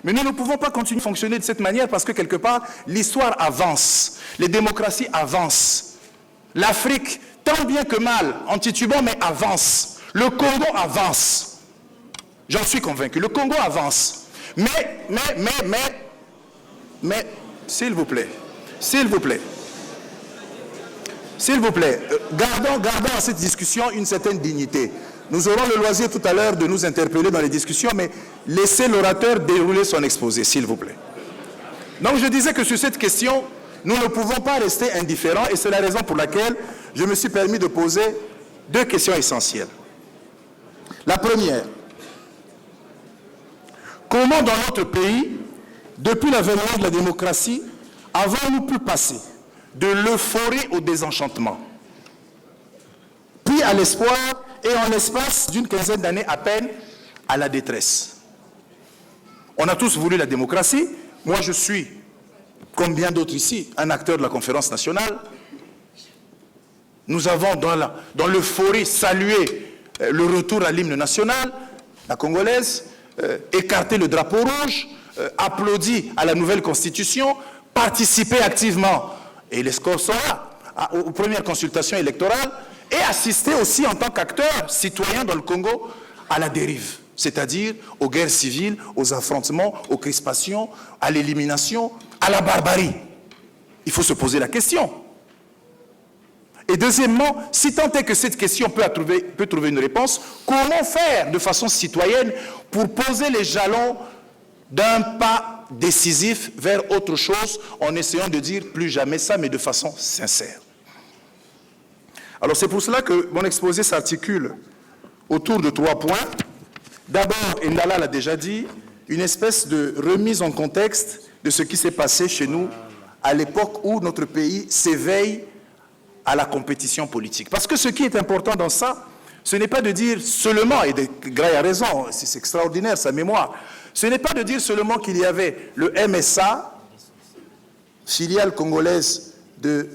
Mais nous ne pouvons pas continuer à fonctionner de cette manière parce que quelque part, l'histoire avance, les démocraties avancent. L'Afrique, tant bien que mal, en titubant, mais avance. Le Congo avance. J'en suis convaincu. Le Congo avance. Mais, s'il vous plaît, gardons à cette discussion une certaine dignité. Nous aurons le loisir tout à l'heure de nous interpeller dans les discussions, mais laissez l'orateur dérouler son exposé, s'il vous plaît. Donc je disais que sur cette question, nous ne pouvons pas rester indifférents et c'est la raison pour laquelle je me suis permis de poser deux questions essentielles. La première, comment dans notre pays, depuis l'avènement de la démocratie, avons-nous pu passer de l'euphorie au désenchantement, puis à l'espoir et en l'espace d'une quinzaine d'années à peine à la détresse? On a tous voulu la démocratie. Moi, je suis, comme bien d'autres ici, un acteur de la conférence nationale. Nous avons, dans l'euphorie, salué le retour à l'hymne national, la congolaise, écarté le drapeau rouge, applaudi à la nouvelle constitution, participé activement, et les scores sont là, aux premières consultations électorales, et assisté aussi en tant qu'acteur citoyen dans le Congo à la dérive, c'est-à-dire aux guerres civiles, aux affrontements, aux crispations, à l'élimination, à la barbarie. Il faut se poser la question. Et deuxièmement, si tant est que cette question peut trouver une réponse, comment faire de façon citoyenne pour poser les jalons d'un pas décisif vers autre chose en essayant de dire plus jamais ça, mais de façon sincère. Alors c'est pour cela que mon exposé s'articule autour de 3 points. D'abord, Ndala l'a déjà dit, une espèce de remise en contexte de ce qui s'est passé chez nous à l'époque où notre pays s'éveille à la compétition politique. Parce que ce qui est important dans ça, ce n'est pas de dire seulement, et Gray a raison, c'est extraordinaire sa mémoire, ce n'est pas de dire seulement qu'il y avait le MSA, filiale congolaise de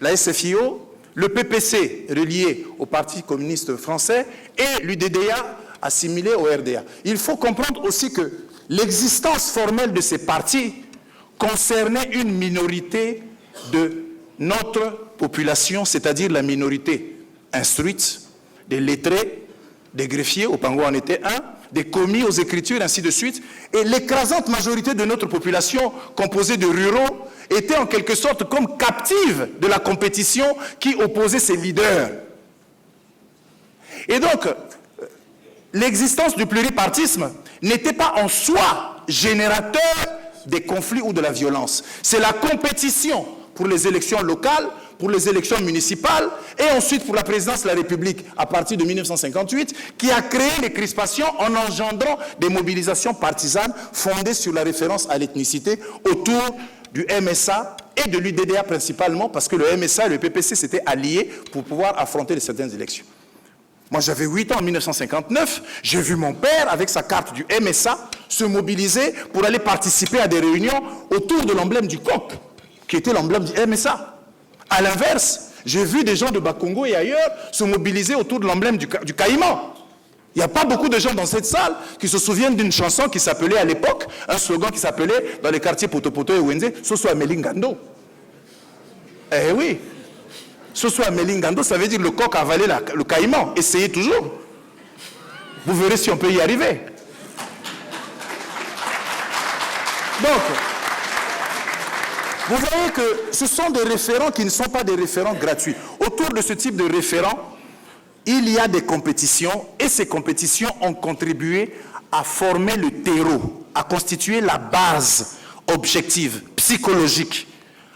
la SFIO, le PPC relié au Parti communiste français et l'UDDA assimilé au RDA. Il faut comprendre aussi que l'existence formelle de ces partis concernait une minorité de notre population, c'est-à-dire la minorité instruite, des lettrés, des greffiers, au Pango en était un, des commis aux écritures, ainsi de suite. Et l'écrasante majorité de notre population, composée de ruraux, était en quelque sorte comme captive de la compétition qui opposait ses leaders. Et donc, l'existence du pluripartisme n'était pas en soi générateur des conflits ou de la violence. C'est la compétition pour les élections locales, pour les élections municipales et ensuite pour la présidence de la République à partir de 1958 qui a créé les crispations en engendrant des mobilisations partisanes fondées sur la référence à l'ethnicité autour du MSA et de l'UDDA principalement parce que le MSA et le PPC s'étaient alliés pour pouvoir affronter certaines élections. Moi j'avais 8 ans en 1959, j'ai vu mon père avec sa carte du MSA se mobiliser pour aller participer à des réunions autour de l'emblème du coq qui était l'emblème du MSA. À l'inverse, j'ai vu des gens de Bakongo et ailleurs se mobiliser autour de l'emblème du caïman. Il n'y a pas beaucoup de gens dans cette salle qui se souviennent d'une chanson qui s'appelait à l'époque, un slogan qui s'appelait dans les quartiers Potopoto et Wenze, « Soso Amelingando ». Eh oui, Soso Amelingando, ça veut dire le coq a avalé le caïman. Essayez toujours. Vous verrez si on peut y arriver. Donc, vous voyez que ce sont des référents qui ne sont pas des référents gratuits. Autour de ce type de référents, il y a des compétitions et ces compétitions ont contribué à former le terreau, à constituer la base objective, psychologique,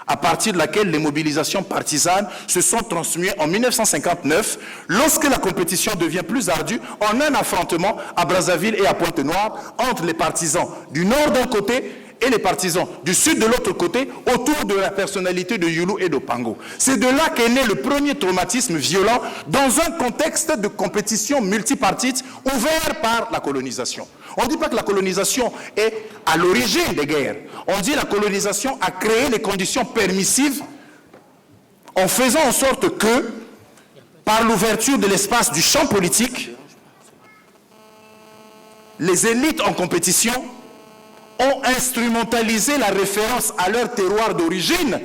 à partir de laquelle les mobilisations partisanes se sont transmuées en 1959, lorsque la compétition devient plus ardue, en un affrontement à Brazzaville et à Pointe-Noire entre les partisans du nord d'un côté et les partisans du sud de l'autre côté autour de la personnalité de Youlou et de Pango. C'est de là qu'est né le premier traumatisme violent dans un contexte de compétition multipartite ouvert par la colonisation. On ne dit pas que la colonisation est à l'origine des guerres. On dit que la colonisation a créé les conditions permissives en faisant en sorte que, par l'ouverture de l'espace du champ politique, les élites en compétition ont instrumentalisé la référence à leur terroir d'origine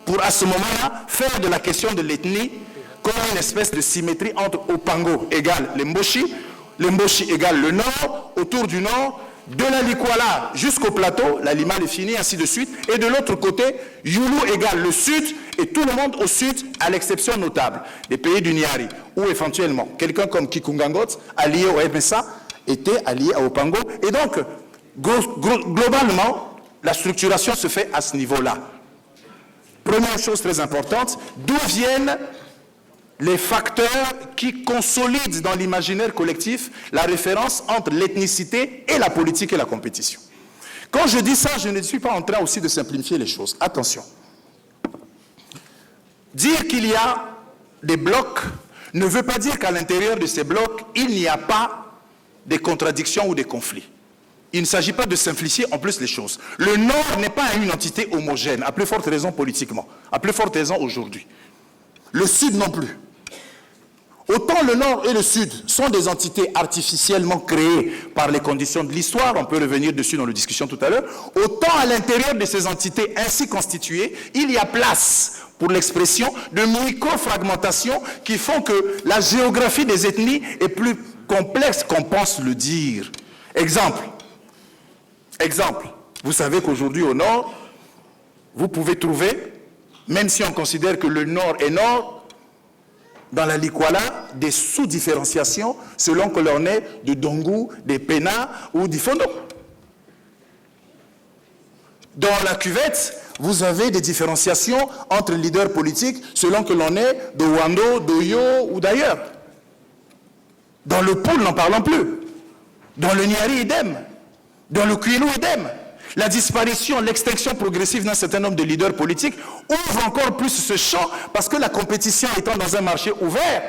pour, à ce moment-là, faire de la question de l'ethnie comme une espèce de symétrie entre Opango égale l'Emboshi égale le nord, autour du nord, de la Likwala jusqu'au plateau, la Lima est finie, ainsi de suite, et de l'autre côté, Youlou égale le sud, et tout le monde au sud, à l'exception notable des pays du Niari, où éventuellement, quelqu'un comme Kikungangot, allié au MSA, était allié à Opango, et donc, globalement, la structuration se fait à ce niveau-là. Première chose très importante, d'où viennent les facteurs qui consolident dans l'imaginaire collectif la référence entre l'ethnicité et la politique et la compétition. Quand je dis ça, je ne suis pas en train aussi de simplifier les choses. Attention. Dire qu'il y a des blocs ne veut pas dire qu'à l'intérieur de ces blocs, il n'y a pas des contradictions ou des conflits. Il ne s'agit pas de simplifier en plus les choses. Le Nord n'est pas une entité homogène, à plus forte raison politiquement, à plus forte raison aujourd'hui. Le Sud non plus. Autant le Nord et le Sud sont des entités artificiellement créées par les conditions de l'histoire, on peut revenir dessus dans la discussion tout à l'heure, autant à l'intérieur de ces entités ainsi constituées, il y a place pour l'expression de micro-fragmentations qui font que la géographie des ethnies est plus complexe qu'on pense le dire. Exemple, vous savez qu'aujourd'hui au Nord, vous pouvez trouver, même si on considère que le Nord est Nord, dans la Likwala, des sous-différenciations selon que l'on est de Dongou, des Pena ou d'Ifondo. Dans la cuvette, vous avez des différenciations entre leaders politiques selon que l'on est de Wando, d'Oyo ou d'ailleurs. Dans le Poul, n'en parlons plus. Dans le Niari, idem. Dans le Kwilu, idem. La disparition, l'extinction progressive d'un certain nombre de leaders politiques ouvre encore plus ce champ parce que la compétition étant dans un marché ouvert.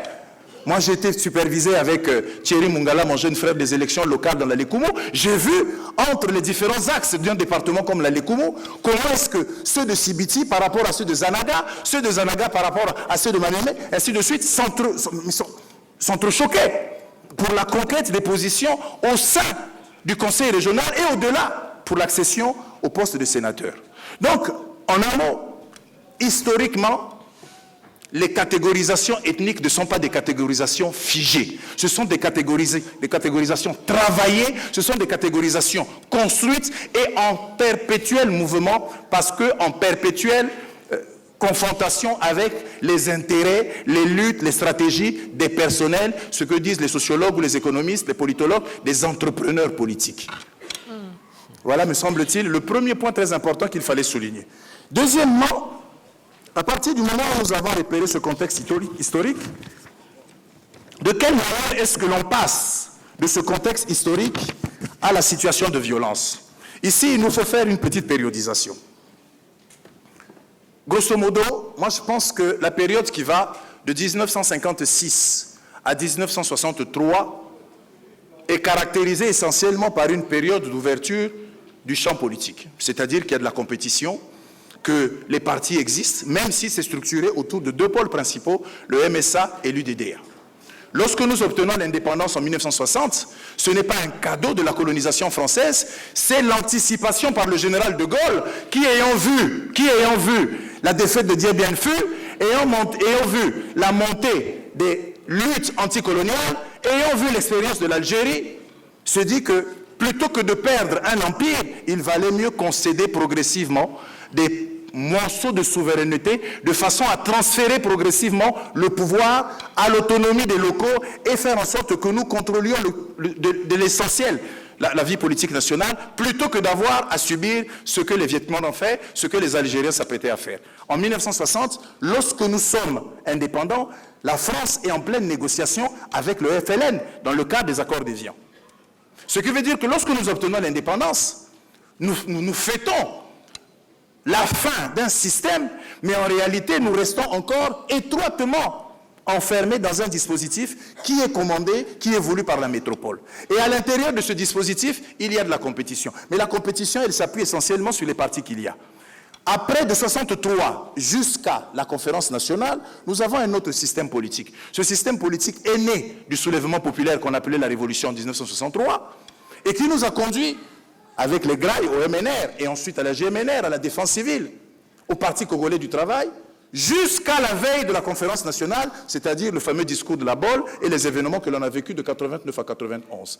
Moi, j'ai été supervisé avec Thierry Mungala, mon jeune frère, des élections locales dans la Lekumu. J'ai vu entre les différents axes d'un département comme la Lekumu, comment est-ce que ceux de Sibiti par rapport à ceux de Zanaga, ceux de Zanaga par rapport à ceux de Manémé, ainsi de suite, s'entrechoquaient pour la conquête des positions au sein du conseil régional et au-delà pour l'accession au poste de sénateur. Donc, en un mot, historiquement, les catégorisations ethniques ne sont pas des catégorisations figées. Ce sont des catégorisations travaillées, ce sont des catégorisations construites et en perpétuel mouvement, parce qu'en perpétuelle confrontation avec les intérêts, les luttes, les stratégies des personnels, ce que disent les sociologues ou les économistes, les politologues, des entrepreneurs politiques. Voilà, me semble-t-il, le premier point très important qu'il fallait souligner. Deuxièmement, à partir du moment où nous avons repéré ce contexte historique, de quelle manière est-ce que l'on passe de ce contexte historique à la situation de violence? Ici, il nous faut faire une petite périodisation. Grosso modo, moi je pense que la période qui va de 1956 à 1963 est caractérisée essentiellement par une période d'ouverture du champ politique. C'est-à-dire qu'il y a de la compétition, que les partis existent, même si c'est structuré autour de deux pôles principaux, le MSA et l'UDDA. Lorsque nous obtenons l'indépendance en 1960, ce n'est pas un cadeau de la colonisation française, c'est l'anticipation par le général de Gaulle qui ayant vu la défaite de Dien Bien Phu, ayant vu la montée des luttes anticoloniales, ayant vu l'expérience de l'Algérie, se dit que plutôt que de perdre un empire, il valait mieux concéder progressivement des morceaux de souveraineté de façon à transférer progressivement le pouvoir à l'autonomie des locaux et faire en sorte que nous contrôlions de l'essentiel la vie politique nationale plutôt que d'avoir à subir ce que les Vietnamiens ont fait, ce que les Algériens s'apprêtaient à faire. En 1960, lorsque nous sommes indépendants, la France est en pleine négociation avec le FLN dans le cadre des accords d'Évian. Ce qui veut dire que lorsque nous obtenons l'indépendance, nous fêtons la fin d'un système, mais en réalité, nous restons encore étroitement enfermés dans un dispositif qui est commandé, qui est voulu par la métropole. Et à l'intérieur de ce dispositif, il y a de la compétition. Mais la compétition, elle s'appuie essentiellement sur les partis qu'il y a. Après de 63 jusqu'à la conférence nationale, nous avons un autre système politique. Ce système politique est né du soulèvement populaire qu'on appelait la Révolution en 1963. et qui nous a conduits avec les grailles au MNR et ensuite à la GMNR, à la défense civile, au Parti congolais du travail, jusqu'à la veille de la conférence nationale, c'est-à-dire le fameux discours de la Bolle et les événements que l'on a vécus de 89 à 91.